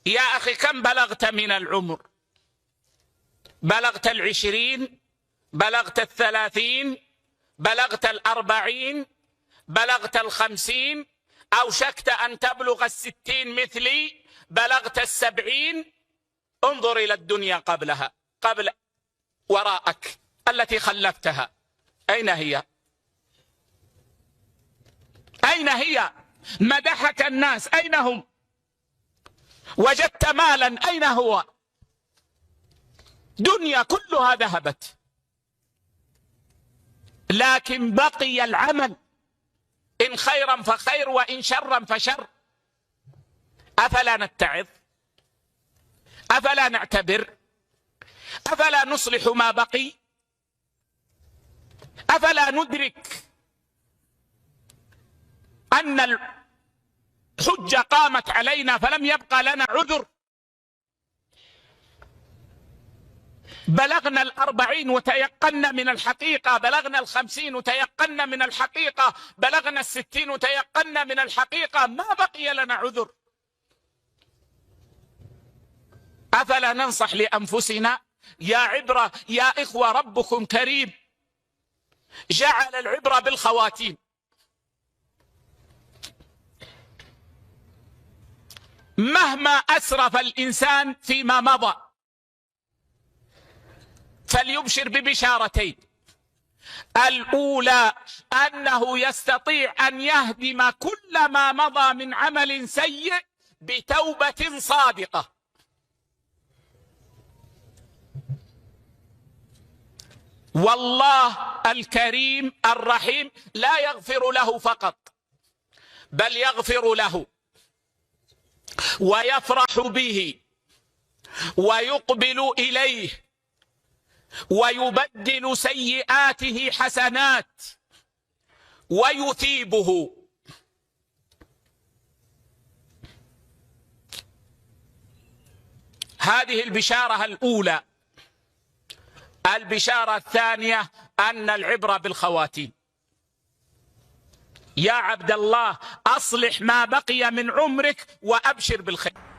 يا أخي كم بلغت من العمر؟ بلغت 20؟ بلغت 30؟ بلغت 40؟ بلغت 50؟ أوشكت أن تبلغ 60 مثلي؟ بلغت 70؟ انظر إلى الدنيا قبلها، قبل وراءك التي خلفتها، أين هي؟ أين هي؟ مدحك الناس، أين هم؟ وجدت مالا، أين هو؟ دنيا كلها ذهبت، لكن بقي العمل، إن خيرا فخير وإن شرا فشر. أفلا نتعظ؟ أفلا نعتبر؟ أفلا نصلح ما بقي؟ أفلا ندرك أن الحجة قامت علينا فلم يبقى لنا عذر؟ بلغنا 40 وتيقنا من الحقيقة، بلغنا 50 وتيقنا من الحقيقة، بلغنا 60 وتيقنا من الحقيقة، ما بقي لنا عذر. أفلا ننصح لأنفسنا؟ يا عبرة يا إخوة، ربكم كريم، جعل العبرة بالخواتيم. مهما أسرف الإنسان فيما مضى فليبشر ببشارتين: الأولى أنه يستطيع أن يهدم كل ما مضى من عمل سيء بتوبة صادقة. والله الكريم الرحيم لا يغفر له فقط، بل يغفر له ويفرح به ويقبل إليه ويبدل سيئاته حسنات ويثيبه. هذه البشارة الأولى. البشارة الثانية أن العبرة بالخواتيم. يا عبد الله، أصلح ما بقي من عمرك وأبشر بالخير.